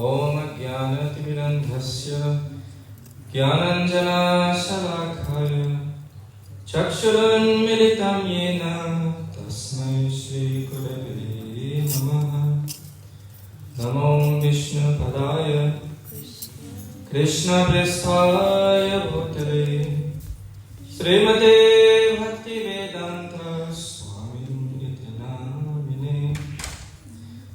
Om Ajnanatimirandhasya Jnananjana-shalakaya Chakshurunmilitam yena Tasmai Shri Gurave Namaha. Namo Vishnu Padaya Krishna Prasthaya Bhutale Srimate Bhaktivedanta Swami Namine.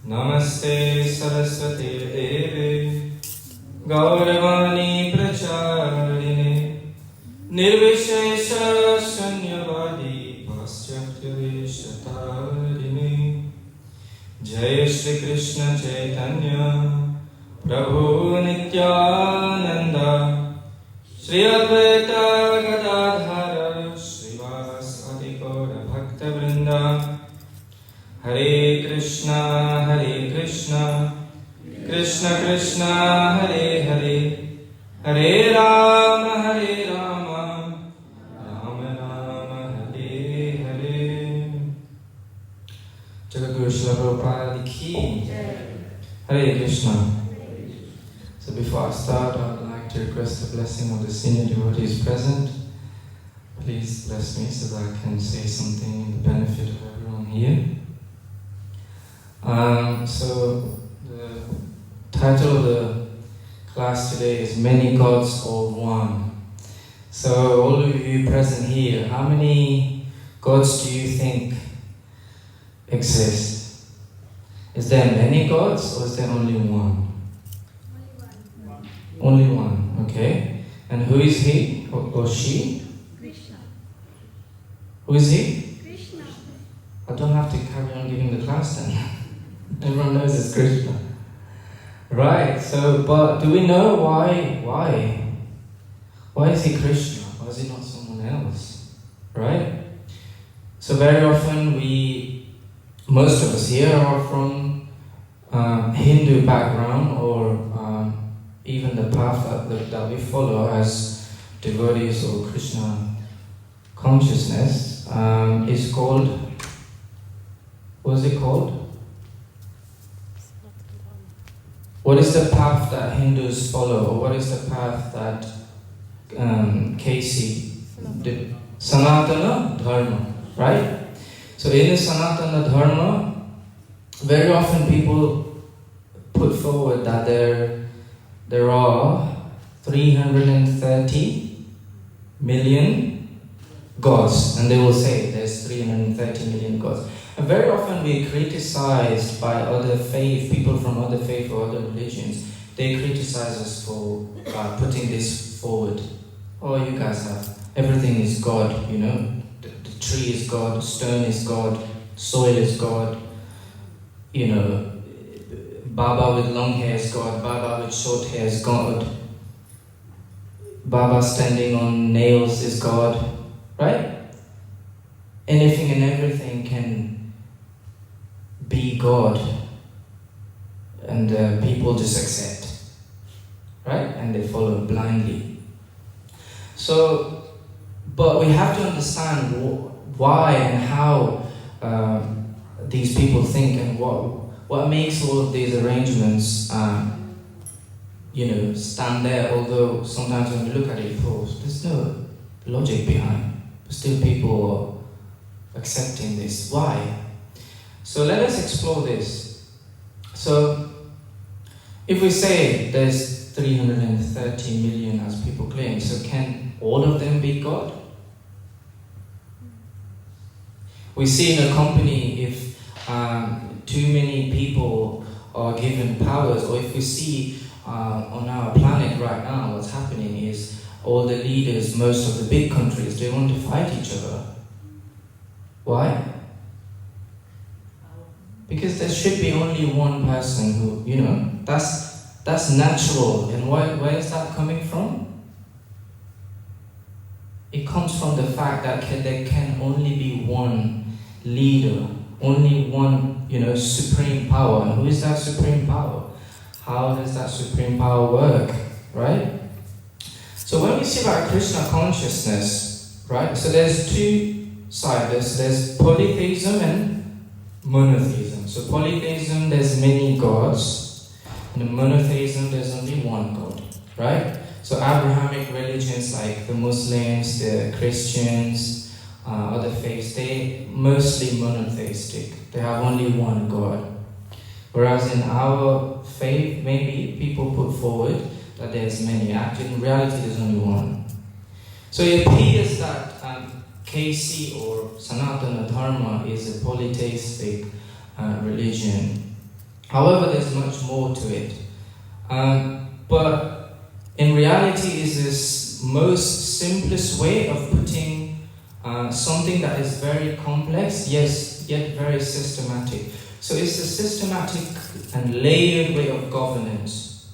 Namaste Saraswati Deve Gauravani Pracharine Nirvishesha Shanyavadi Paschatya Veshatarine. Jai Shri Krishna Chaitanya Prabhu Nityananda Shri Advaita Gadadhara Srivasadi Gaura Bhakta Vrinda. Hare Krishna Krishna Krishna Hare Hare Hare Rama Rama Rama Hare Hare. Jagadguru Srila Prabhupada Ki Hare Krishna. So before I start, I would like to request the blessing of the senior devotees present. Please bless me so that I can say something in the benefit of everyone here. So the title of the class today is Many Gods or One. So all of you present here, how many gods do you think exist? Is there many gods or is there only one? Only one, okay. And who is he or she? Krishna. Who is he? Krishna. I don't have to carry on giving the class then. Everyone knows it's Krishna. Right, so, but do we know why? Why is he Krishna? Why is he not someone else? Right? So very often most of us here are from Hindu background or even the path that we follow as devotees or Krishna consciousness is called, what is it called? What is the path that Hindus follow, or what is the path that Casey did? Sanatana Dharma, right? So in the Sanatana Dharma, very often people put forward that there are 330 million gods, and they will say there's 330 million gods. And very often we're criticized by other faith, people from other faith or other religions. They criticize us for putting this forward. Oh, you guys have, everything is God, you know. The tree is God, the stone is God, soil is God. You know, Baba with long hair is God, Baba with short hair is God. Baba standing on nails is God, right? Anything and everything can be God, and people just accept, right? And they follow blindly. So, but we have to understand why and how these people think, and what makes all of these arrangements, stand there. Although sometimes when we look at it, there's no logic behind, but still people are accepting this. Why? So let us explore this. So if we say there's 330 million as people claim, so can all of them be God? We see in a company if too many people are given powers, or if we see on our planet right now what's happening is all the leaders, most of the big countries, they want to fight each other. Why? Because there should be only one person who, that's natural. And where is that coming from? It comes from the fact that there can only be one leader, only one, supreme power. And who is that supreme power? How does that supreme power work, right? So when we see about Krishna consciousness, right, so there's two sides. There's polytheism and monotheism. So polytheism, there's many gods. In the monotheism, there's only one God, right? So Abrahamic religions like the Muslims, the Christians, other faiths, they mostly monotheistic. They have only one God. Whereas in our faith, maybe people put forward that there's many. Actually, in reality, there's only one. So it appears that KC or Sanatana Dharma is a polytheistic religion. However, there's much more to it. But in reality, is this most simplest way of putting something that is very complex, yes, yet very systematic. So it's a systematic and layered way of governance,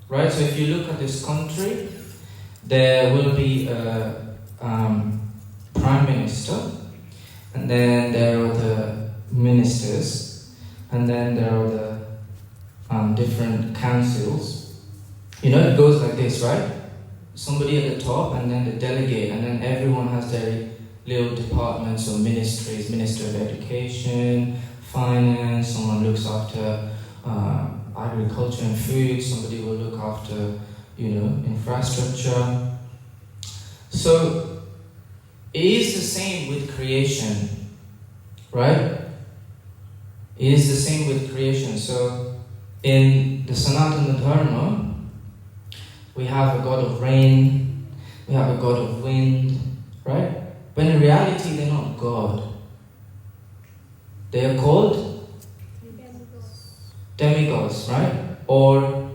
right? So if you look at this country, there will be a prime minister, and then there are the ministers, and then there are the different councils. You know, it goes like this, right? Somebody at the top, and then the delegate, and then everyone has their little departments or ministries, Minister of Education, Finance, someone looks after agriculture and food, somebody will look after, infrastructure. So it is the same with creation, right? It is the same with creation. So in the Sanatana Dharma, we have a god of rain, we have a god of wind, right? But in reality, they're not God. They are called demigods, right? Or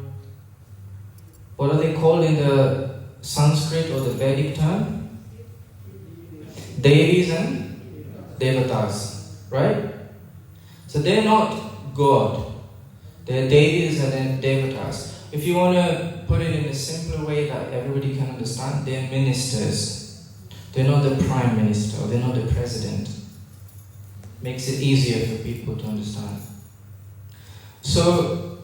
what are they called in the Sanskrit or the Vedic term? Devis and Devatas, right? So they're not God. They're Devis and Devatas. If you want to put it in a simpler way that everybody can understand, they're ministers. They're not the prime minister, they're not the president. Makes it easier for people to understand. So,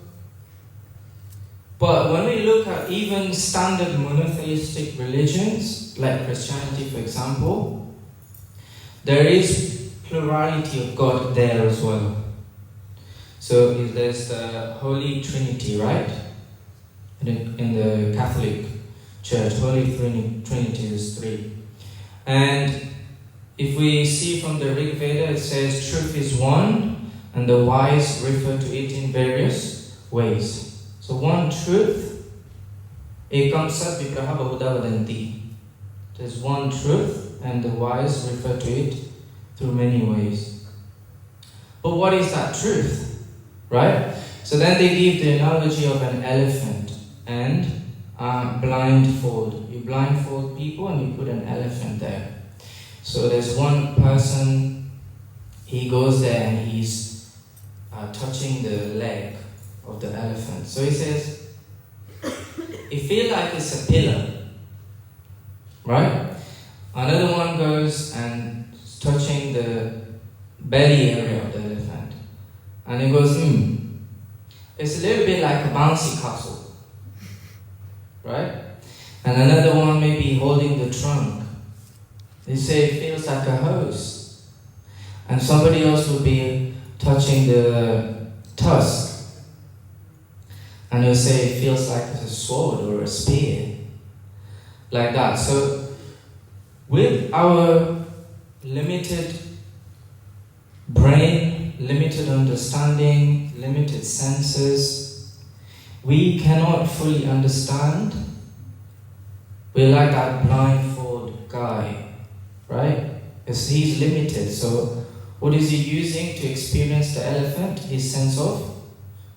but when we look at even standard monotheistic religions, like Christianity for example, there is plurality of God there as well. So there's the Holy Trinity, right? In the Catholic Church, Holy Trinity is three. And if we see from the Rig Veda, it says truth is one, and the wise refer to it in various ways. So one truth, ekam sat vigraha bahuda vadanti. There's one truth, and the wise refer to it through many ways. But what is that truth, right? So then they give the analogy of an elephant and blindfold. You blindfold people and you put an elephant there. So there's one person, he goes there and he's touching the leg of the elephant. So he says, it feels like it's a pillar, right? Another one goes and is touching the belly area of the elephant. And he goes, it's a little bit like a bouncy castle, right? And another one may be holding the trunk. They say it feels like a hose. And somebody else will be touching the tusk. And they'll say it feels like a sword or a spear. Like that. So, with our limited brain, limited understanding, limited senses, we cannot fully understand. We're like that blindfold guy. Right? Because he's limited. So what is he using to experience the elephant? His sense of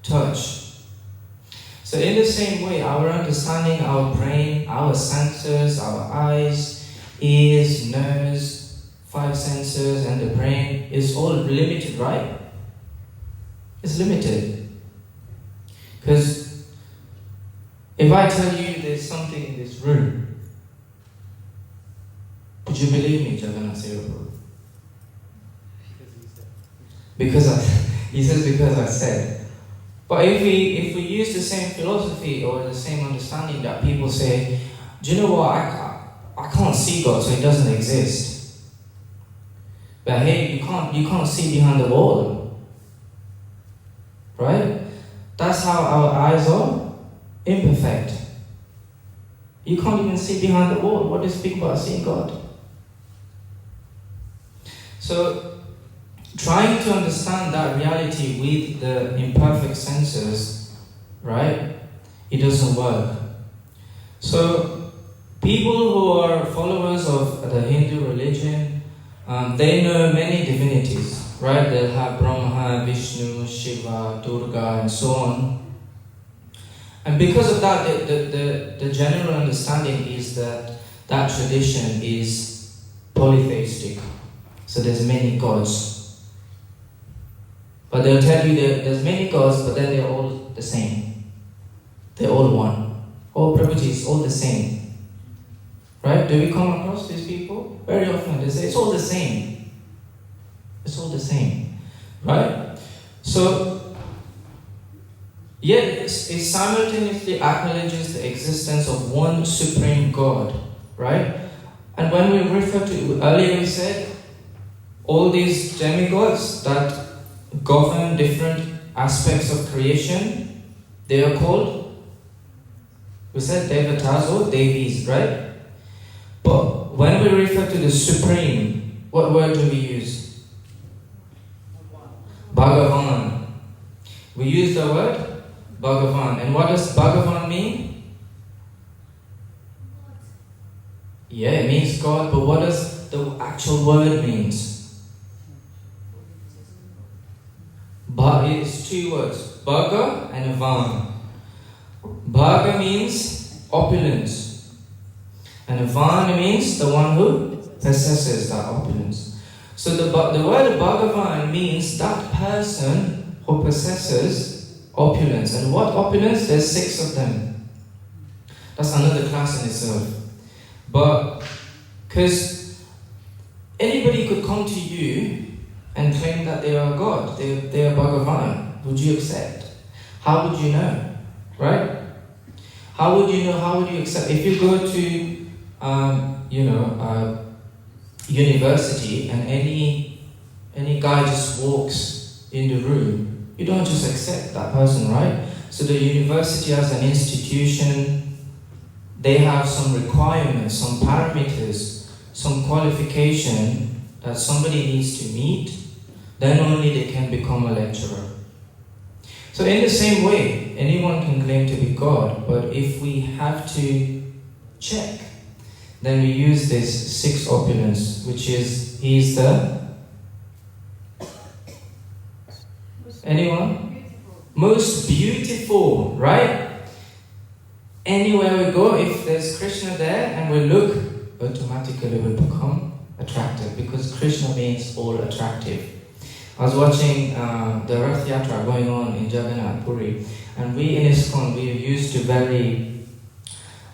touch. So in the same way, our understanding, our brain, our senses, our eyes, ears, nose, 5 senses, and the brain is all limited, right? It's limited. Because if I tell you there's something in this room, would you believe me, Jagannath Sirapur? Because I said. But if we use the same philosophy or the same understanding that people say, do you know what, I can't see God, so He doesn't exist. But hey, you can't see behind the wall. Right? That's how our eyes are imperfect. You can't even see behind the wall. What do you speak about seeing God? So, trying to understand that reality with the imperfect senses, right? It doesn't work. So, people who are followers of the Hindu religion, they know many divinities, right? They'll have Brahma, Vishnu, Shiva, Durga, and so on. And because of that, the general understanding is that that tradition is polytheistic. So there's many gods. But they'll tell you there's many gods, but then they're all the same. They're all one. All Prabhuji is all the same. Right? Do we come across these people? Very often they say it's all the same. It's all the same. Right? So, yet it simultaneously acknowledges the existence of one supreme God. Right? And when we refer to, earlier we said, all these demigods that govern different aspects of creation, they are called, we said devatas or devis, right? But when we refer to the supreme, what word do we use? Bhagavan. We use the word Bhagavan. And what does Bhagavan mean? Yeah, it means God, but what does the actual word means? It's two words, Bhaga and Van. Bhaga means opulence, and Van means the one who possesses that opulence. So the word Bhagavan means that person who possesses opulence. And what opulence? There's 6 of them. That's another class in itself. But because anybody could come to you and claim that they are God, they are Bhagavan, would you accept? How would you know? Right? How would you know? How would you accept? If you go to, university and any guy just walks in the room, you don't just accept that person, right? So the university as an institution, they have some requirements, some parameters, some qualification that somebody needs to meet. Then only they can become a lecturer. So in the same way, anyone can claim to be God, but if we have to check, then we use this 6 opulence, which is, he's the... Anyone? Most beautiful, right? Anywhere we go, if there's Krishna there and we look, automatically we become attractive, because Krishna means all attractive. I was watching the Rath Yatra going on in Jagannath Puri, and we in ISKCON, we are used to very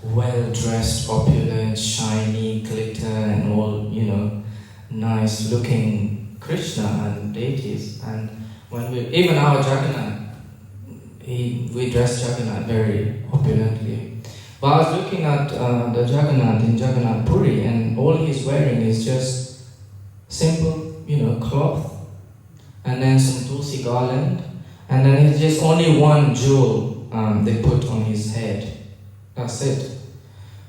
well-dressed, opulent, shiny, glitter, and all, nice-looking Krishna and deities. And when even our Jagannath, we dress Jagannath very opulently. But I was looking at the Jagannath in Jagannath Puri, and all he's wearing is just simple, cloth, and then some tulsi garland, and then it's just only one jewel they put on his head. That's it.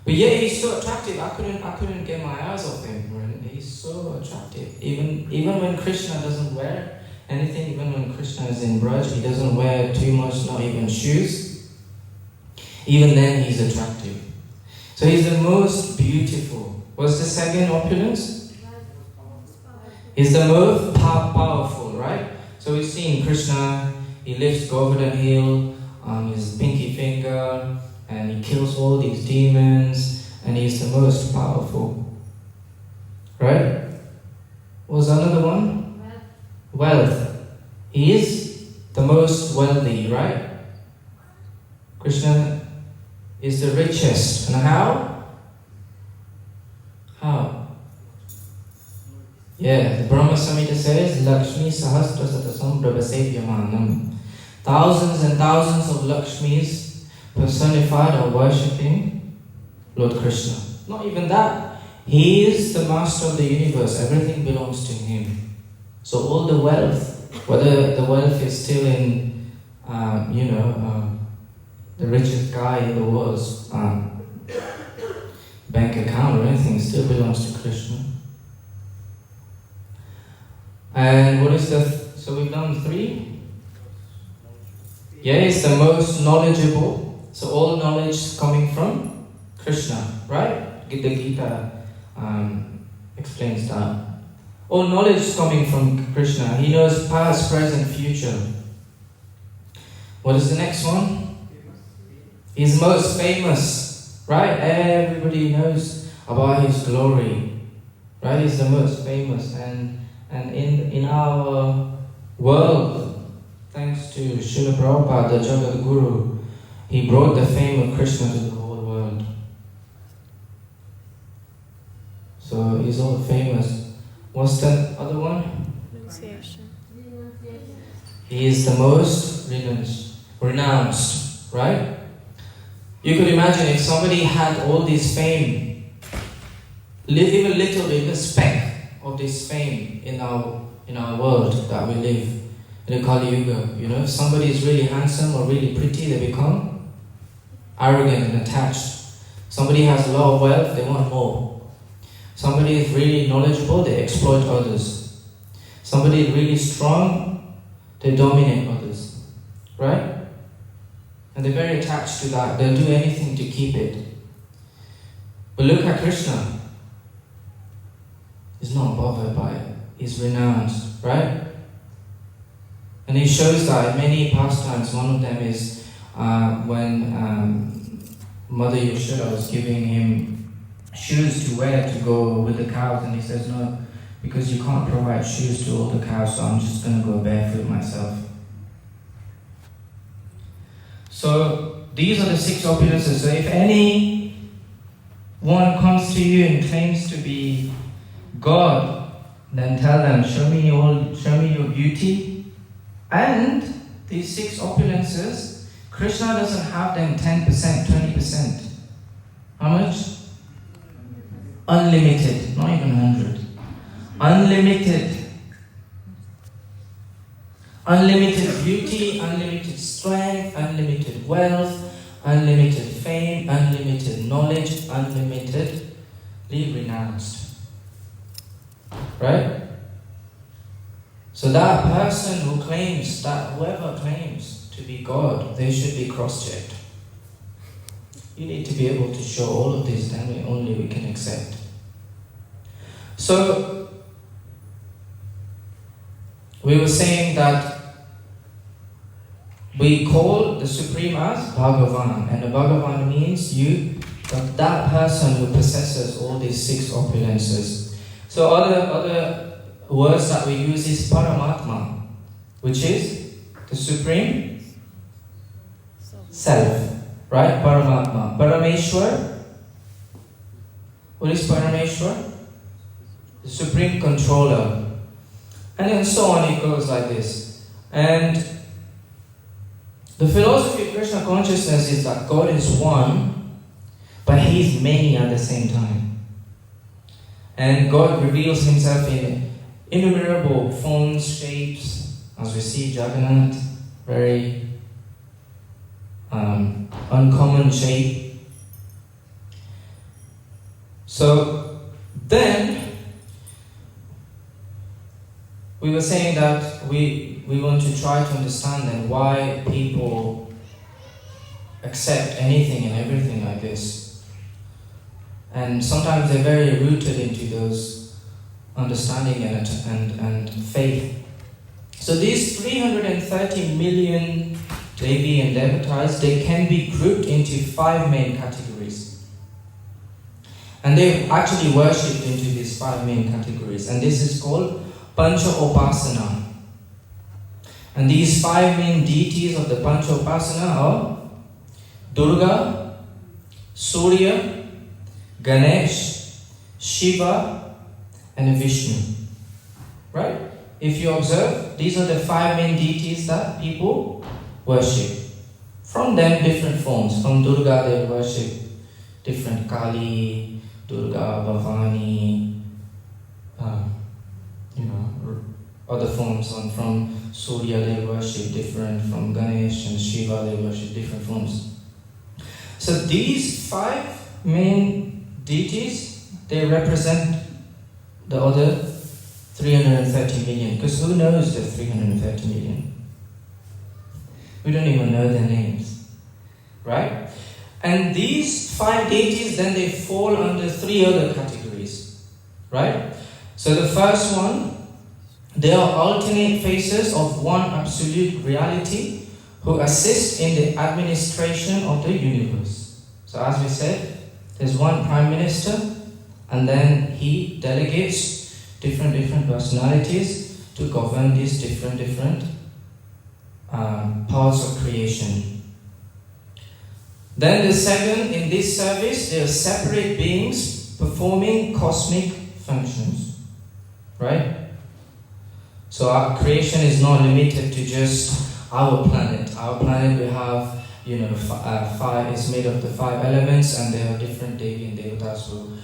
But yeah, he's so attractive. I couldn't get my eyes off him. Right? He's so attractive. Even when Krishna doesn't wear anything, even when Krishna is in Braj, he doesn't wear too much, not even shoes. Even then, he's attractive. So he's the most beautiful. What's the second opulence? He's the most powerful, right? So we've seen Krishna, he lifts Govardhan Hill on his pinky finger, and he kills all these demons, and he's the most powerful. Right? What was another one? Wealth. He is the most wealthy, right? Krishna is the richest. And how? How? Yeah, the Brahma Samhita says, Lakshmi Sahasrasatasam Prabhasevyamanam. Thousands and thousands of Lakshmis personified are worshipping Lord Krishna. Not even that. He is the master of the universe. Everything belongs to him. So all the wealth, whether the wealth is still in the richest guy in the world's bank account or anything still belongs to Krishna. And what is so we've done 3? Yeah, it's the most knowledgeable. So all knowledge is coming from Krishna, right? The Gita explains that. All knowledge is coming from Krishna. He knows past, present, future. What is the next one? He's most famous, right? Everybody knows about his glory, right? He's the most famous, and in our world, thanks to Srila Prabhupada, the Jagat Guru, he brought the fame of Krishna to the whole world. So he's all famous. What's the other one? Renunciation. He is the most renounced, right? You could imagine if somebody had all this fame, even little, even speck of this fame in our world that we live in the Kali Yuga. If somebody is really handsome or really pretty, they become arrogant and attached. Somebody has a lot of wealth, they want more. Somebody is really knowledgeable, they exploit others. Somebody is really strong, they dominate others. Right? And they're very attached to that. They'll do anything to keep it. But look at Krishna. He's not bothered by it. He's renounced, right? And he shows that in many pastimes. One of them is when Mother Yashoda was giving him shoes to wear to go with the cows, and he says, no, because you can't provide shoes to all the cows, so I'm just going to go barefoot myself. So these are the 6 opulences. So if anyone comes to you and claims to be God, then tell them, show me your beauty. And these 6 opulences, Krishna doesn't have them 10%, 20%. How much? Unlimited, not even 100. Unlimited. Unlimited beauty, unlimited strength, unlimited wealth, unlimited fame, unlimited knowledge, unlimitedly renounced. Right? So that person who claims, whoever claims to be God, they should be cross-checked. You need to be able to show all of this, then only we can accept. So, we were saying that we call the Supreme as Bhagavan, and the Bhagavan means that person who possesses all these 6 opulences. So other words that we use is Paramatma, which is the Supreme Self, right? Paramatma. Parameshwar. What is Parameshwar? The Supreme Controller. And then so on, it goes like this. And the philosophy of Krishna consciousness is that God is one, but He is many at the same time. And God reveals Himself in innumerable forms, shapes, as we see Jagannath, very uncommon shape. So then, we were saying that we want to try to understand then why people accept anything and everything like this. And sometimes they're very rooted into those understanding and faith. So these 330 million Devi and Devatas, they can be grouped into 5 main categories. And they're actually worshipped into these 5 main categories. And this is called Pancha Upasana. And these 5 main deities of the Pancha Upasana are Durga, Surya, Ganesh, Shiva, and Vishnu. Right? If you observe, these are the 5 main deities that people worship. From them, different forms. From Durga, they worship different Kali, Durga, Bhavani, other forms. And from Surya they worship different, from Ganesh and Shiva they worship different forms. So these 5 main deities, they represent the other 330 million. Because who knows the 330 million? We don't even know their names. Right? And these 5 deities, then they fall under 3 other categories. Right? So the first one, they are alternate faces of one absolute reality who assist in the administration of the universe. So as we said, there's one prime minister, and then he delegates different personalities to govern these different parts of creation. Then the second, in this service, there are separate beings performing cosmic functions. Right? So our creation is not limited to just our planet. Our planet, we have, five is made of the 5 elements, and there are different Devi and Devatas who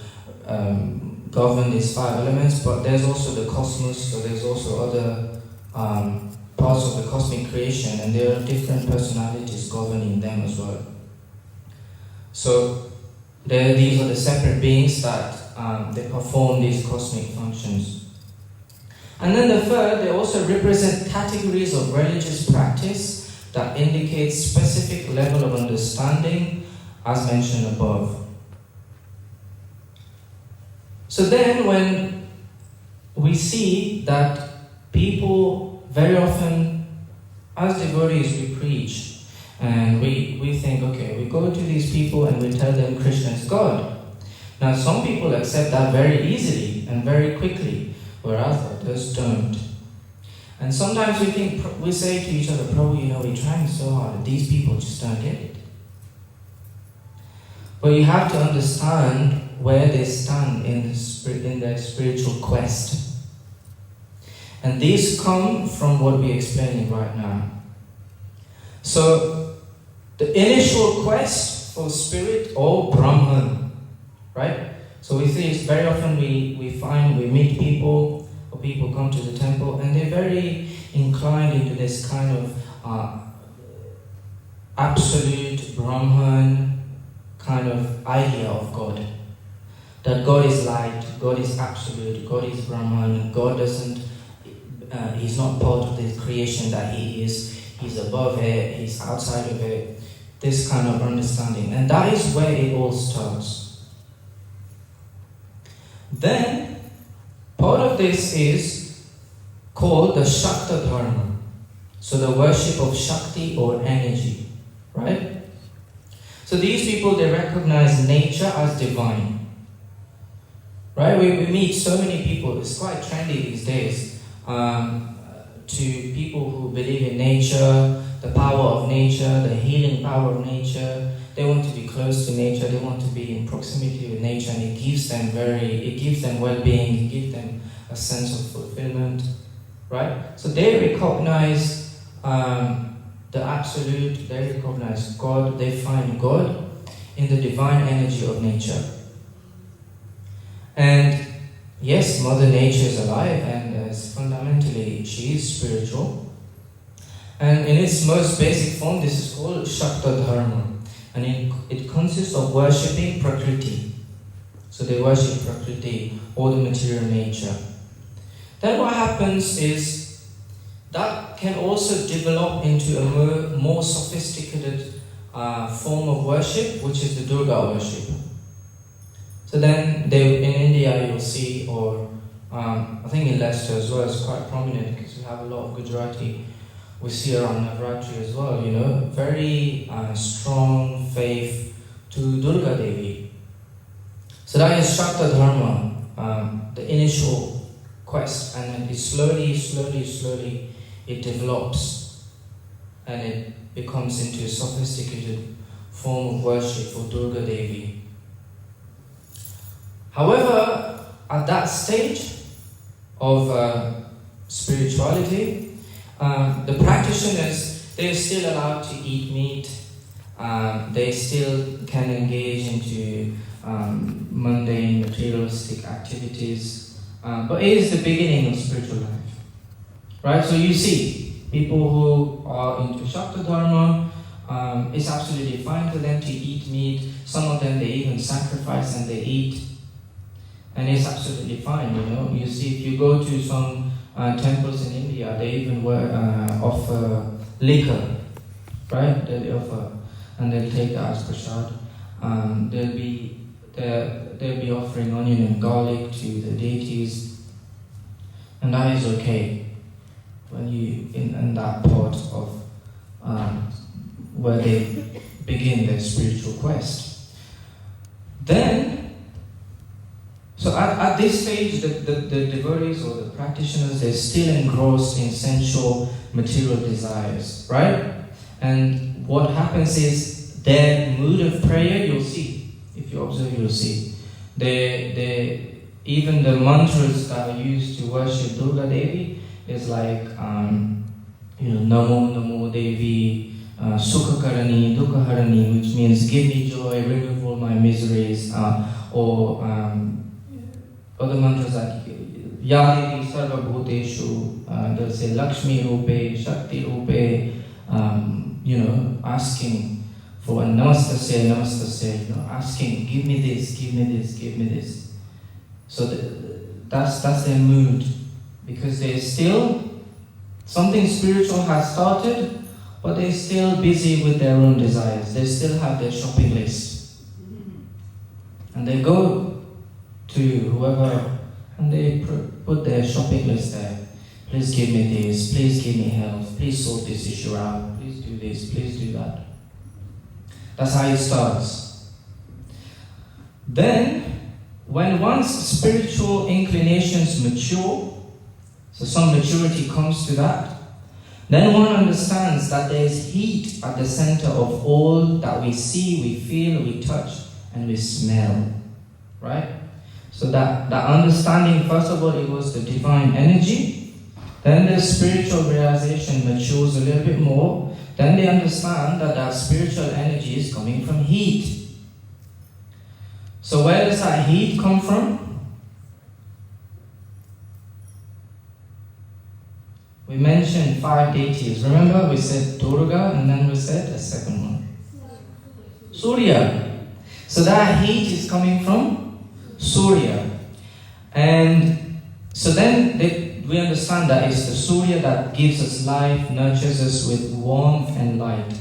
govern these 5 elements. But there's also the cosmos, so there's also other parts of the cosmic creation, and there are different personalities governing them as well. So these are the separate beings that they perform these cosmic functions. And then the third, they also represent categories of religious practice that indicate specific level of understanding, as mentioned above. So then when we see that people very often, as devotees, we preach, and we think, okay, we go to these people and we tell them Krishna is God. Now some people accept that very easily and very quickly, whereas others don't. And sometimes we say to each other, Prabhu, we're trying so hard, these people just don't get it. But you have to understand where they stand in their spiritual quest. And these come from what we're explaining right now. So, the initial quest for spirit or Brahman, right? So we see it's very often we meet people, or people come to the temple, and they're very inclined into this kind of absolute Brahman kind of idea of God. That God is light, God is absolute, God is Brahman, God doesn't, he's not part of the creation that he is, he's above it, he's outside of it, this kind of understanding. And that is where it all starts. Then, part of this is called the Shakta Dharma. So the worship of Shakti or energy, right? So these people, they recognize nature as divine. Right? We meet so many people, it's quite trendy these days, to people who believe in nature, the power of nature, the healing power of nature. They want to be close to nature, they want to be in proximity with nature, and it gives them well-being, it gives them a sense of fulfillment, right? So they recognize the absolute, they recognize God, they find God in the divine energy of nature. And yes, Mother Nature is alive, and fundamentally she is spiritual. And in its most basic form, this is called Shakta Dharma. And it consists of worshipping Prakriti. So they worship Prakriti, or the material nature. Then what happens is that can also develop into a more sophisticated form of worship, which is the Durga worship. So then in India you'll see, or I think in Leicester as well, it's quite prominent because we have a lot of Gujarati. We see around Navratri as well, very strong faith to Durga Devi. So that is Shakta Dharma, the initial quest, and then it slowly, it develops, and it becomes into a sophisticated form of worship for Durga Devi. However, at that stage of spirituality, the practitioners, they're still allowed to eat meat, they still can engage into mundane materialistic activities, but it is the beginning of spiritual life. Right? So you see, people who are into Shakta Dharma, it's absolutely fine for them to eat meat. Some of them, they even sacrifice and they eat. And it's absolutely fine, you know. You see, if you go to some temples in India, they even offer liquor, right? They'll offer, and they'll take that as prasad. They'll be offering onion and garlic to the deities, and that is okay when you in that part of where they begin their spiritual quest. Then, so at this stage, the devotees or the practitioners, they're still engrossed in sensual material desires, right? And what happens is their mood of prayer, you'll see, if you observe, you'll see. Even the mantras that are used to worship Durga Devi is like, Namo Namo Devi, Sukhakarani, Dukhaharani, which means give me joy, remove all my miseries, or other mantras like Yadevi Sarva Bhuteshu, they'll say Lakshmi Rupe, Shakti Rupe, asking for a Namastasya, asking, give me this, give me this, give me this. So that's their mood, because they're still, something spiritual has started, but they're still busy with their own desires. They still have their shopping list. And they go to whoever, and they put their shopping list there. Please give me this, please give me help, please sort this issue out, please do this, please do that. That's how it starts. Then, when one's spiritual inclinations mature, so some maturity comes to that, then one understands that there is heat at the center of all that we see, we feel, we touch, and we smell. Right? So that understanding, first of all, it was the divine energy. Then the spiritual realization matures a little bit more. Then they understand that spiritual energy is coming from heat. So where does that heat come from? We mentioned 5 deities. Remember, we said Durga, and then we said a second one. Surya. So that heat is coming from Surya. And so then we understand that it's the Surya that gives us life, nurtures us with warmth and light.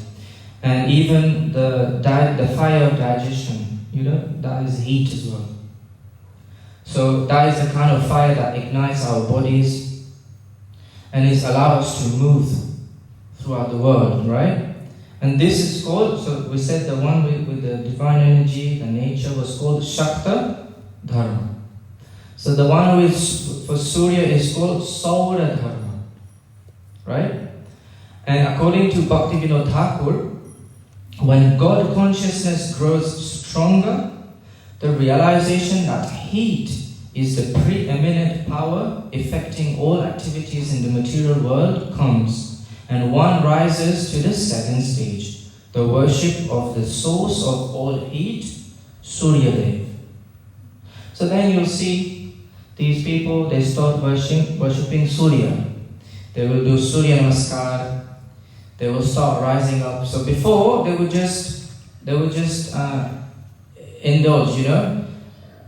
And even the fire of digestion, that is heat as well. So that is the kind of fire that ignites our bodies and it allows us to move throughout the world, right? And this is called, so we said the one with the divine energy, the nature, was called Shakta Dharma. So the one for Surya is called Saura Dharma, right? And according to Bhaktivinoda Thakur, when God consciousness grows stronger, the realization that heat is the preeminent power affecting all activities in the material world comes, and one rises to the second stage, the worship of the source of all heat, Surya Dev. So then you'll see these people, they start worshipping Surya. They will do Surya Namaskar. They will start rising up. So before, they would just indulge,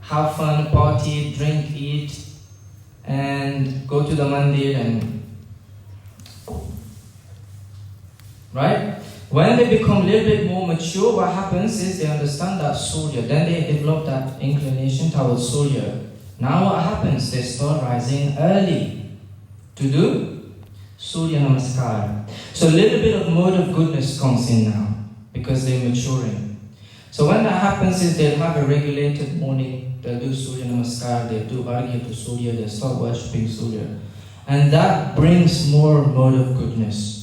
have fun, party, drink, eat, and go to the mandir and, right? When they become a little bit more mature, what happens is they understand that Surya, then they develop that inclination towards Surya. Now what happens? They start rising early to do Surya Namaskar. So a little bit of mode of goodness comes in now because they're maturing. So when that happens is they'll have a regulated morning, they'll do Surya Namaskar, they'll do Arghya to Surya, they'll start worshipping Surya. And that brings more mode of goodness.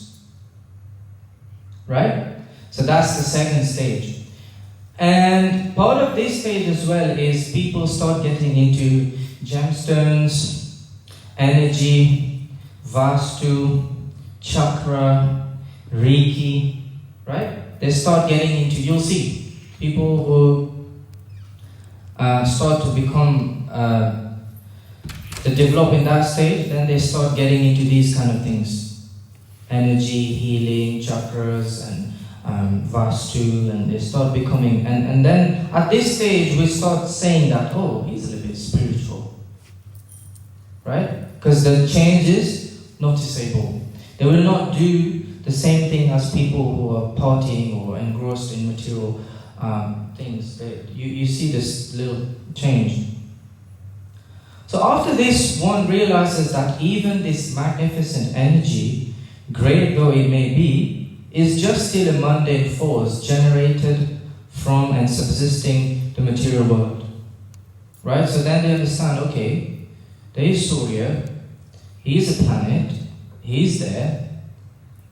Right? So that's the second stage. And part of this stage as well is people start getting into gemstones, energy, Vastu, chakra, Reiki, right? They start getting into, you'll see, people who start to become they develop in that stage, then they start getting into these kind of things. Energy, healing, chakras, and Vastu, and they start becoming, and then at this stage we start saying that, oh, he's a little bit spiritual, right? Because the change is noticeable. They will not do the same thing as people who are partying or engrossed in material things. You see this little change. So after this, one realizes that even this magnificent energy, great though it may be, is just still a mundane force generated from and subsisting the material world. Right? So then they understand, okay, there is Surya, he's a planet, he's there,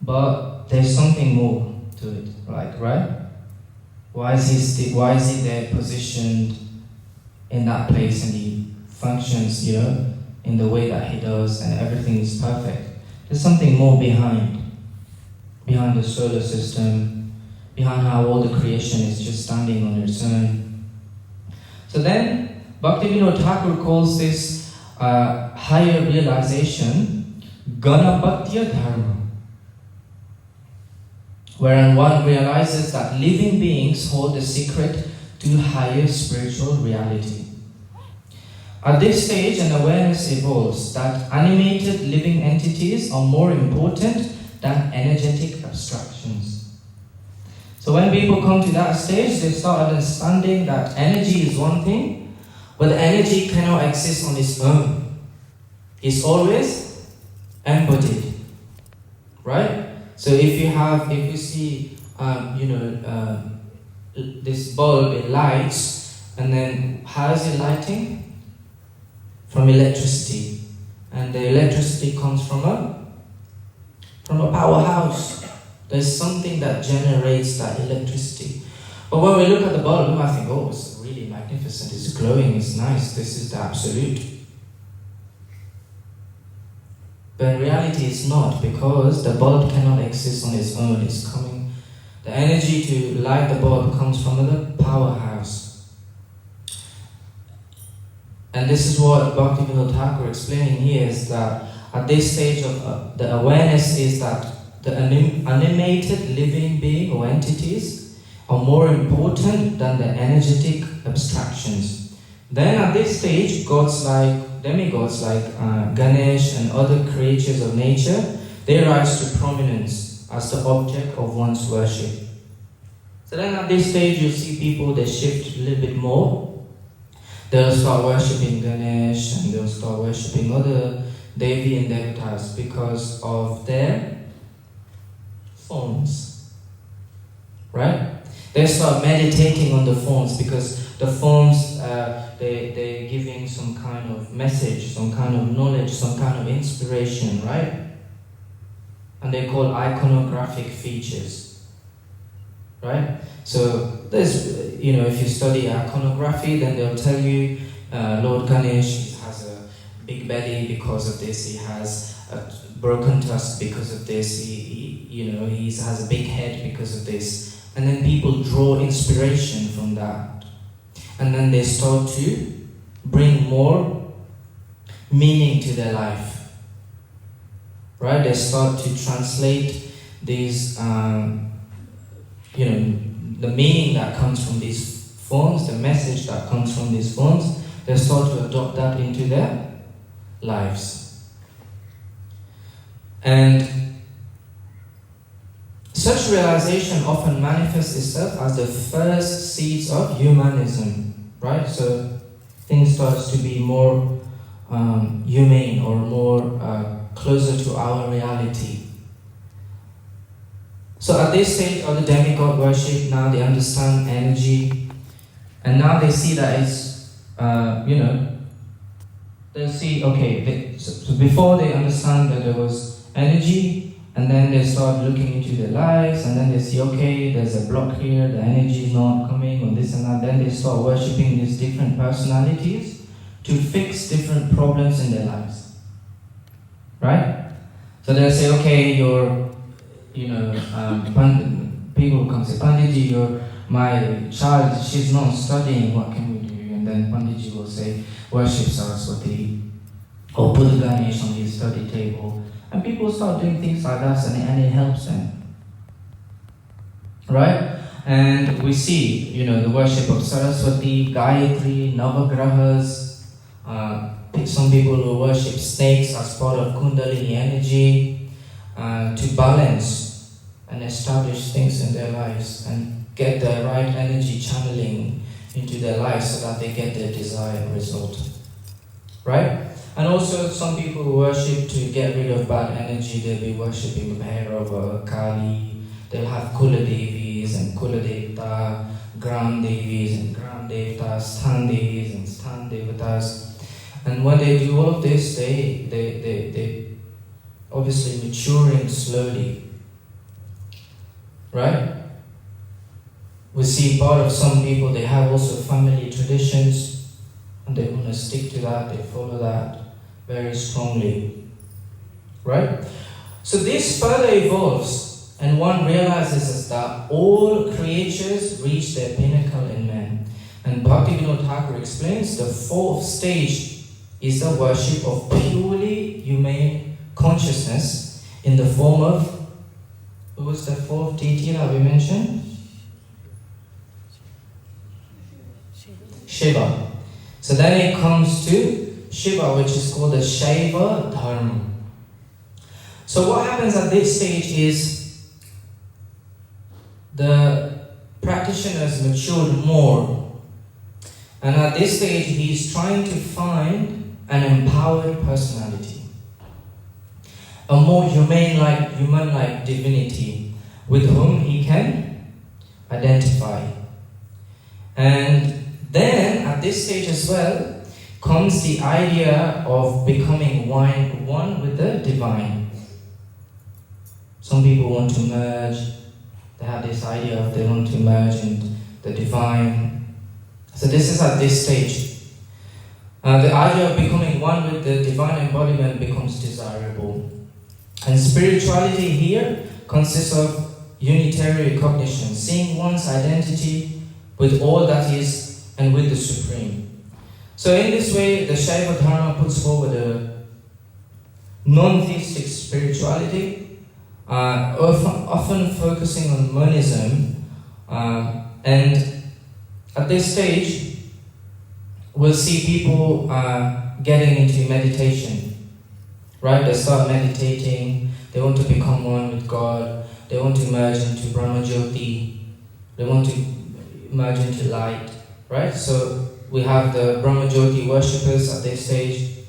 but there's something more to it, right? Why is he there positioned in that place and he functions, in the way that he does and everything is perfect? There's something more behind the solar system, behind how all the creation is just standing on its own. So then, Bhaktivinoda Thakur calls this higher realization Ganapatya Dharma, wherein one realizes that living beings hold the secret to higher spiritual reality. At this stage, an awareness evolves that animated living entities are more important than energetic abstractions. So when people come to that stage, they start understanding that energy is one thing, but energy cannot exist on its own. It's always embodied, right? So if you see, this bulb, it lights, and then how is it lighting? From electricity, and the electricity comes from a powerhouse. There's something that generates that electricity. But when we look at the bulb, we might think, oh, it's really magnificent, it's glowing, it's nice, this is the absolute. But in reality it's not, because the bulb cannot exist on its own. It's coming, the energy to light the bulb comes from the powerhouse. And this is what Bhaktivinoda Thakur explaining here, is that at this stage of the awareness is that the animated living being or entities are more important than the energetic abstractions. Then at this stage, demigods like Ganesh and other creatures of nature, they rise to prominence as the object of one's worship. So then at this stage, you see people, they shift a little bit more. They'll start worshipping Ganesh and they'll start worshipping other Devi and Devatas because of their forms, right? They start meditating on the forms because the forms, they're giving some kind of message, some kind of knowledge, some kind of inspiration, right? And they're called iconographic features, right? So there's, if you study iconography, then they'll tell you Lord Ganesh has a big belly because of this, he has a broken tusk because of this, he has a big head because of this. And then people draw inspiration from that. And then they start to bring more meaning to their life. Right? They start to translate these, the meaning that comes from these forms, the message that comes from these forms, they start to adopt that into their lives. And such realization often manifests itself as the first seeds of humanism, right? So things starts to be more humane or more closer to our reality. So at this stage of the demigod worship, now they understand energy, and now they see that it's, they see, okay, so before they understand that there was energy, and then they start looking into their lives, and then they see, okay, there's a block here, the energy is not coming, or this and that. Then they start worshipping these different personalities to fix different problems in their lives. Right? So they'll say, okay, you're, people come say, Panditji, my child, she's not studying, what can we do? And then Panditji will say, worship Saraswati. or put a Ganesh on his study table. And people start doing things like that, and it helps them. Right? And we see, the worship of Saraswati, Gayatri, Navagrahas. Some people who worship snakes as part of Kundalini energy to balance and establish things in their lives and get the right energy channeling into their lives so that they get their desired result. Right? And also some people who worship to get rid of bad energy. They'll be worshipping Bhairava, Kali. They'll have Kula Devis and Kula Devta, Gram Devis and Gram Devtas, Sthan Devis and Sthan Devatas. And when they do all of this, they obviously maturing slowly. Right? We see part of some people, they have also family traditions and they want to stick to that, they follow that very strongly. Right? So this further evolves and one realizes that all creatures reach their pinnacle in man. And Bhaktivinoda Thakur explains the fourth stage is the worship of purely humane consciousness in the form of, who was the fourth deity that we mentioned? Shiva. So then it comes to Shiva, which is called the Shaiva Dharma. So what happens at this stage is the practitioners matured more. And at this stage he's trying to find an empowered personality, a more human-like divinity with whom he can identify. And then at this stage as well comes the idea of becoming one with the divine. Some people want to merge, they have this idea of they want to merge in the divine. So this is at this stage. The idea of becoming one with the divine embodiment becomes desirable. And spirituality here consists of unitary recognition, seeing one's identity with all that is and with the Supreme. So in this way, the Shaiva Dharma puts forward a non-theistic spirituality, often focusing on monism. And at this stage, we'll see people getting into meditation, right? They start meditating, they want to become one with God, they want to merge into Brahma Jyoti, they want to merge into light, right? So we have the Brahma Jyoti worshippers at this stage.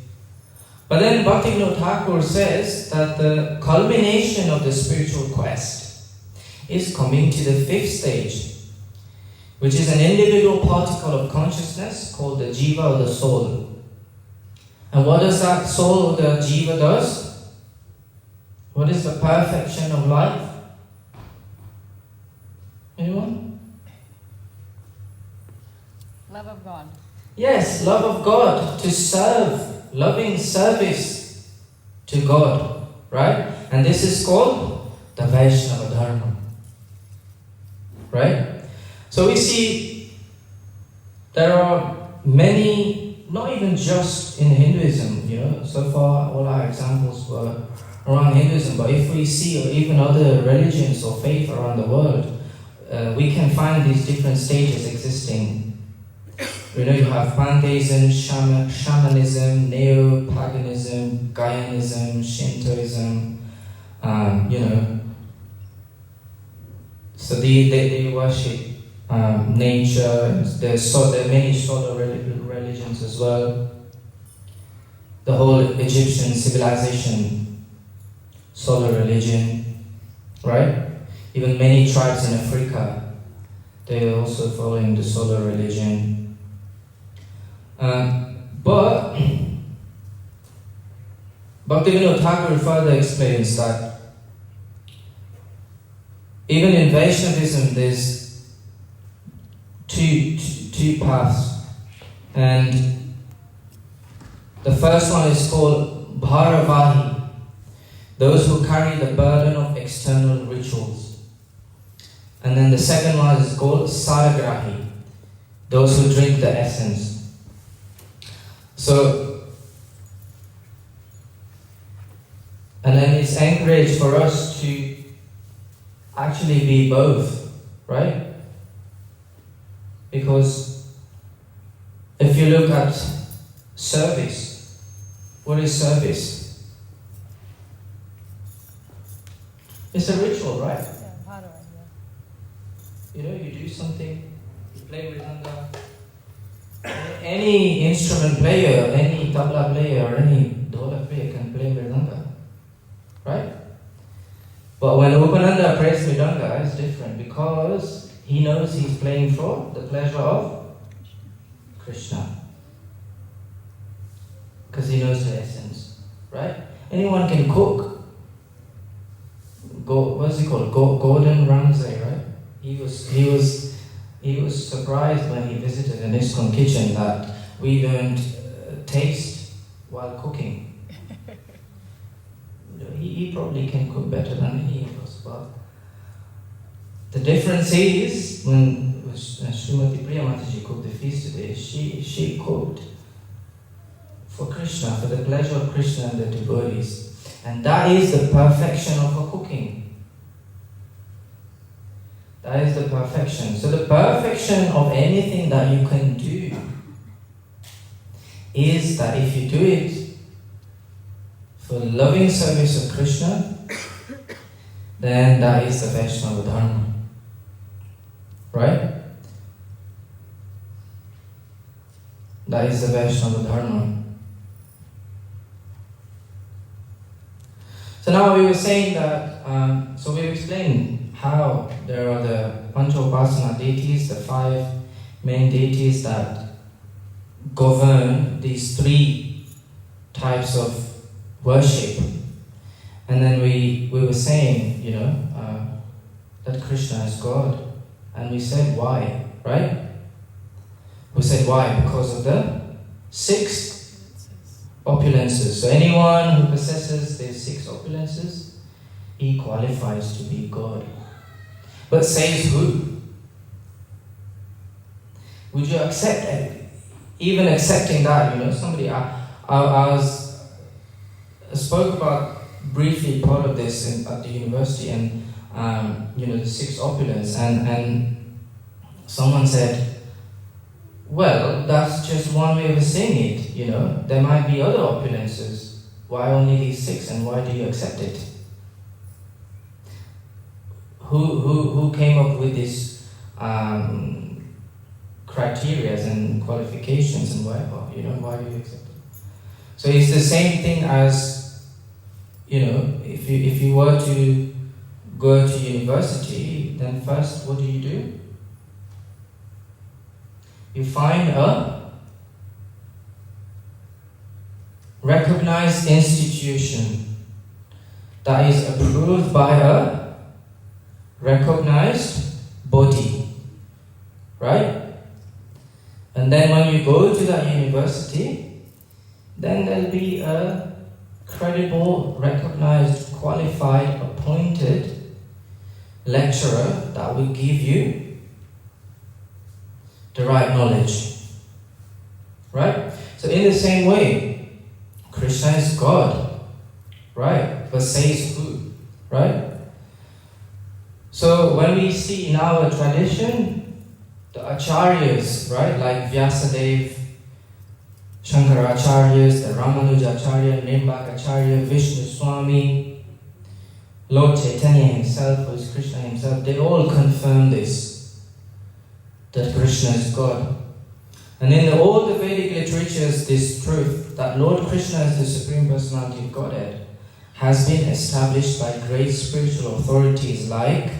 But then Bhaktivinoda Thakur says that the culmination of the spiritual quest is coming to the fifth stage, which is an individual particle of consciousness called the jiva or the soul. And what does that soul or the jiva does? What is the perfection of life? Anyone? Love of God. Yes, love of God, to serve, loving service to God, right? And this is called the Vaishnava Dharma, right? So we see there are many, not even just in Hinduism, so far all our examples were around Hinduism, but if we see even other religions or faith around the world, we can find these different stages existing. You have pantheism, shamanism, neo-paganism, Gaianism, Shintoism, so they worship nature. There are many solar religions as well. The whole Egyptian civilization, solar religion, right? Even many tribes in Africa, they are also following the solar religion. But Bhaktivinoda Thakur further explains that even in Vaishnavism there's two paths, and the first one is called Bharavahi, those who carry the burden of external rituals, and then the second one is called Saragrahi, those who drink the essence. So And then it's encouraged for us to actually be both, right? Because if you look at service, what is service? It's a ritual, right? Yeah, part of it, yeah. You know, you do something, you play mridanga. Any instrument player, any tabla player, or any dhola player can play mridanga, right? But when Upananda plays mridanga, it's different because he knows he's playing for the pleasure of Krishna. Because he knows the essence, right? Anyone can cook. What's he called? Gordon Ramsay, right? He was surprised when he visited an ISKCON kitchen that we don't taste while cooking. He probably can cook better than any of us, but the difference is when Srimati Priya Mataji cooked the feast today, she cooked for Krishna, for the pleasure of Krishna and the devotees. And that is the perfection of her cooking. That is the perfection. So the perfection of anything that you can do is that if you do it for loving service of Krishna, then that is the Vaishnava Dharma. Right? That is the Vaishnava Dharma. So now we were saying that, so we explained how there are the Panchopasana deities, the 5 main deities that govern these 3 types of worship. And then we were saying, that Krishna is God. And we said why, right? We said why? Because of the 6 opulences. So anyone who possesses these 6 opulences, he qualifies to be God. But says who? Would you accept it? Even accepting that, somebody, I spoke about briefly part of this at the university and, the 6 opulence and someone said, well, that's just one way of saying it, there might be other opulences. Why only these 6 and why do you accept it? Who came up with these criteria and qualifications and whatever, why do you accept it? So it's the same thing as, if you were to go to university, then first what do? You find a recognized institution that is approved by a recognized body, right? And then when you go to that university, then there'll be a credible, recognized, qualified, appointed lecturer that will give you the right knowledge, right? So in the same way, Krishna is God, right? But says who, right? So when we see in our tradition, the acharyas, right, like Vyasadeva, Shankaracharyas, the Ramanujacharya, Nimbakacharya, Vishnu Swami, Lord Chaitanya himself, who is Krishna himself, they all confirm this, that Krishna is God. And in all the Vedic literatures, this truth, that Lord Krishna is the Supreme Personality of Godhead, has been established by great spiritual authorities like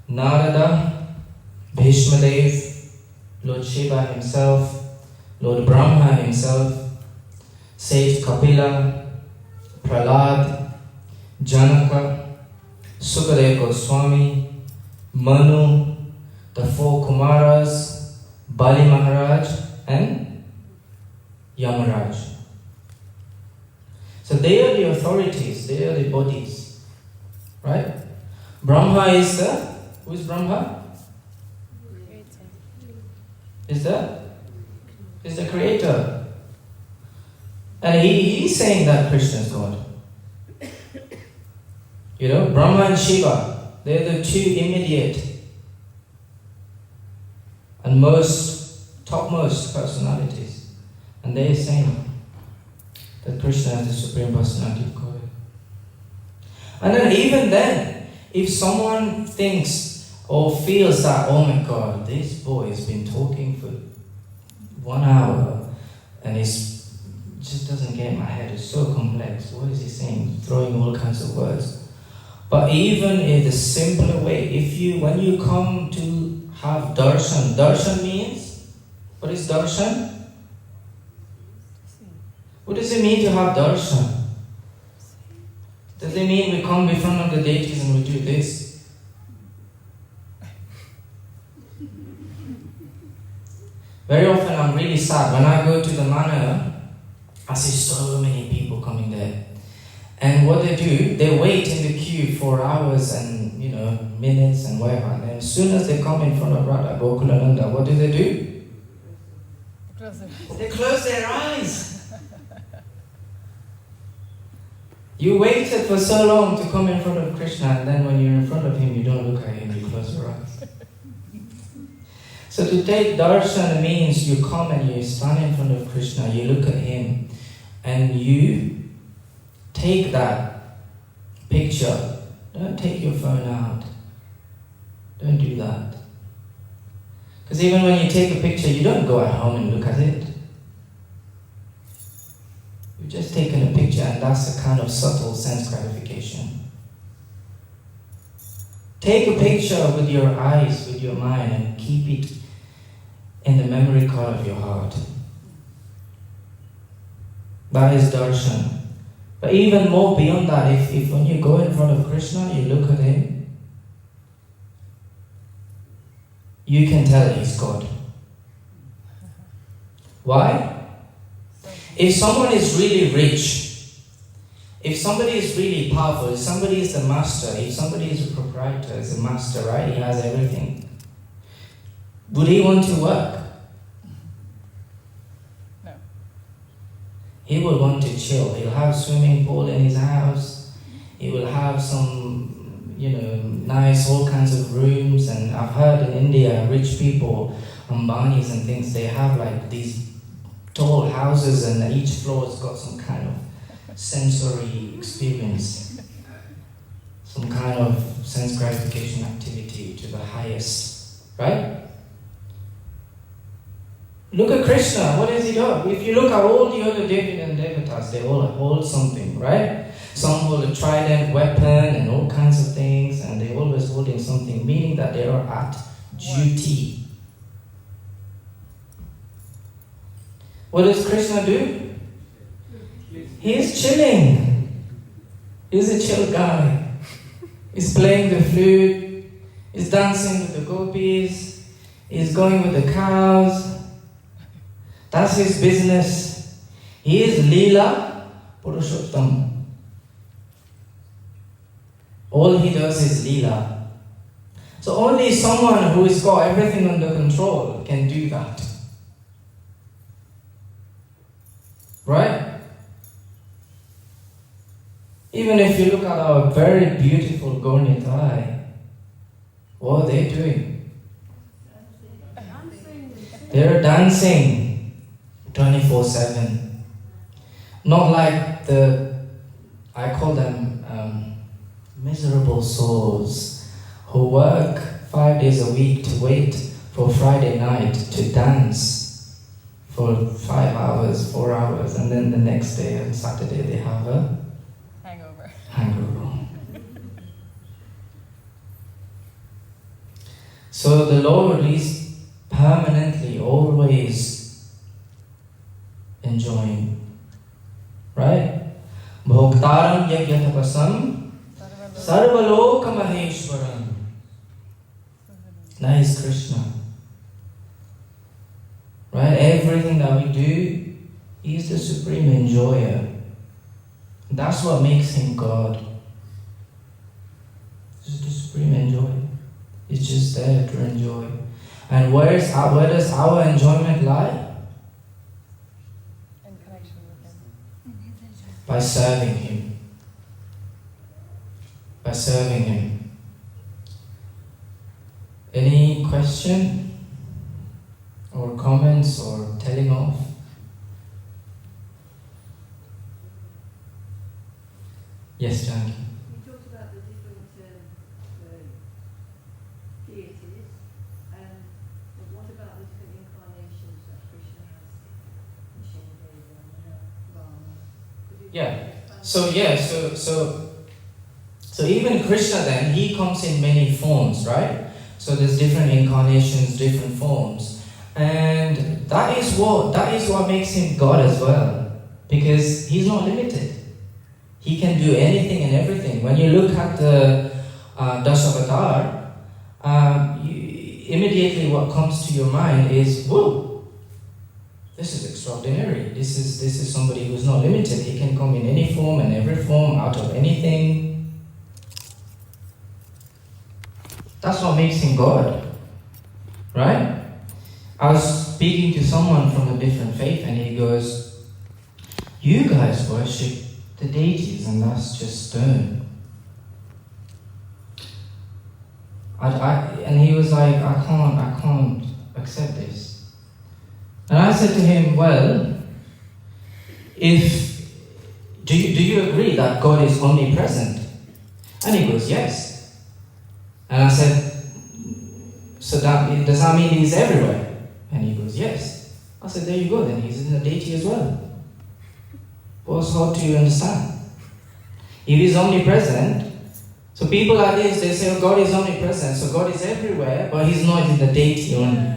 Narada, Bhishmadev, Lord Shiva himself, Lord Brahma himself, Sage Kapila, Prahlad, Janaka, Sukadeva Goswami, Manu, the 4 Kumaras, Bali Maharaj, and Yamaraj. So they are the authorities, they are the bodies, right? Brahma is the, who is Brahma? Is the creator. And he's saying that Krishna is God. Brahma and Shiva, they're the two immediate and topmost personalities. And they're saying that Krishna is the Supreme Personality of God. And then even then, if someone thinks or feels that, oh my God, this boy has been talking for 1 hour and just doesn't get in my head, it's so complex, what is he saying? Throwing all kinds of words. But even in the simpler way, when you come to have darshan means, what is darshan? What does it mean to have darshan? Does it mean we come in front of the deities and we do this? Very often I'm really sad. When I go to the manor, I see so many people coming there. And what they do, they wait in the queue for hours and, minutes and whatever. And then as soon as they come in front of Radha Gokulananda, what do? They close their eyes. You waited for so long to come in front of Krishna, and then when you're in front of him, you don't look at him, you close your eyes. So to take darshan means you come and you stand in front of Krishna, you look at him, and you take that picture. Don't take your phone out. Don't do that. Because even when you take a picture, you don't go at home and look at it. You've just taken a picture, and that's a kind of subtle sense gratification. Take a picture with your eyes, with your mind, and keep it in the memory card of your heart. That is darshan. But even more beyond that, if when you go in front of Krishna, you look at him, you can tell he's God. Why? If someone is really rich, if somebody is really powerful, if somebody is the master, if somebody is a proprietor, is a master, right? He has everything. Would he want to work? No. He will want to chill. He'll have a swimming pool in his house. He will have some, nice all kinds of rooms. And I've heard in India, rich people, Ambanis and things, they have like these tall houses, and each floor has got some kind of sensory experience, some kind of sense gratification activity to the highest, right? Look at Krishna, what does he do? If you look at all the other Devi and Devatas, they all hold something, right? Some hold a trident weapon and all kinds of things, and they're always holding something, meaning that they are at duty. What does Krishna do? He's chilling. He's a chill guy. He's playing the flute. He's dancing with the gopis. He's going with the cows. That's his business. He is Leela Purushottam. All he does is Leela. So only someone who has got everything under control can do that. Right? Even if you look at our very beautiful Gaurnitai, what are they doing? They're dancing 24/7. Not like I call them miserable souls who work 5 days a week to wait for Friday night to dance for 5 hours, 4 hours, and then the next day on Saturday they have a hangover. So the Lord is permanently, always enjoying. Right? Bhoktaram yagyatapasam sarvaloka maheshwaram. That is Krishna. Right? Everything that we do, He is the supreme enjoyer. That's what makes Him God. He's the supreme enjoyer. He's just there to enjoy. And where does our enjoyment lie? In connection with Him. By serving Him. by serving Him. Any question or comments or telling off? Yes, Janki. You talked about the different deities, but what about the different incarnations that Krishna has? Yeah. So even Krishna then, he comes in many forms, right? So there's different incarnations, different forms. And that is what makes him God as well. Because he's not limited. He can do anything and everything. When you look at the Dasavatar, immediately what comes to your mind is, whoa, this is extraordinary. This is somebody who's not limited. He can come in any form and every form, out of anything. That's what makes him God. Right? I was speaking to someone from a different faith and he goes, you guys worship the deities and that's just stone. And he was like, I can't accept this. And I said to him, well, do you agree that God is omnipresent? And he goes, yes. And I said, so does that mean he's everywhere? And he goes, yes. I said, there you go, then he's in the deity as well. What's hard to understand? If he's omnipresent, so people like this, they say, oh, God is omnipresent, so God is everywhere, but he's not in the deity only.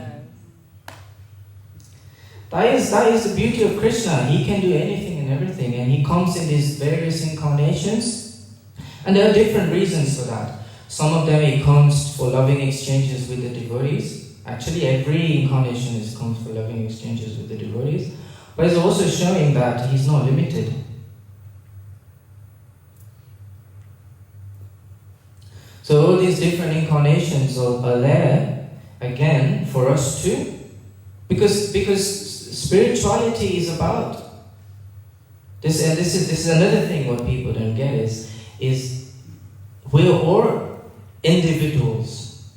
That is the beauty of Krishna. He can do anything and everything, and he comes in these various incarnations, and there are different reasons for that. Some of them he comes for loving exchanges with the devotees. Actually, every incarnation comes for loving exchanges with the devotees. But it's also showing that he's not limited. So all these different incarnations are there, again, for us too. Because spirituality is about this, and this is another thing what people don't get is we're all individuals.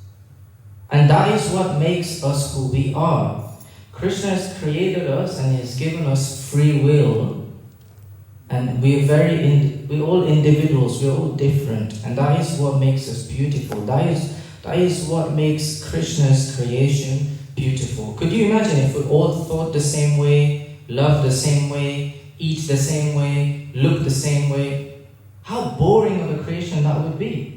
And that is what makes us who we are. Krishna has created us and He has given us free will, and we're all individuals, we're all different, and that is what makes us beautiful. That is what makes Krishna's creation beautiful. Could you imagine if we all thought the same way, loved the same way, eat the same way, look the same way? How boring of a creation that would be.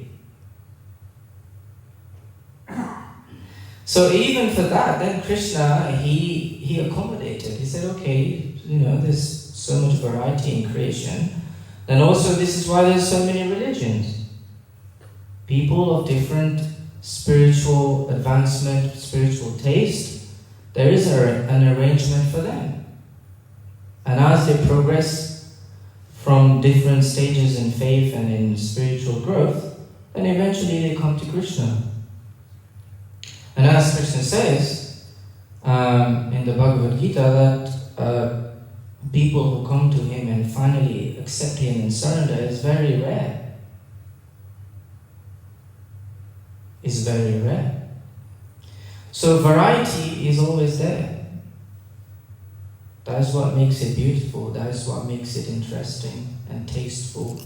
So even for that, then Krishna, he accommodated. He said, okay, there's so much variety in creation. And also this is why there's so many religions. People of different spiritual advancement, spiritual taste, there is an arrangement for them. And as they progress from different stages in faith and in spiritual growth, then eventually they come to Krishna. And as Krishna says in the Bhagavad Gita, that people who come to him and finally accept him and surrender is very rare. Is very rare. So variety is always there. That is what makes it beautiful. That is what makes it interesting and tasteful.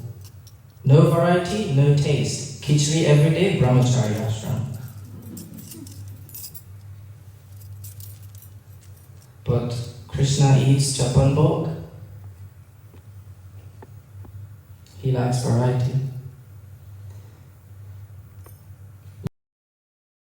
No variety, no taste. Khichdi every day, brahmachari ashram. But Krishna eats chapan bhog. He likes variety.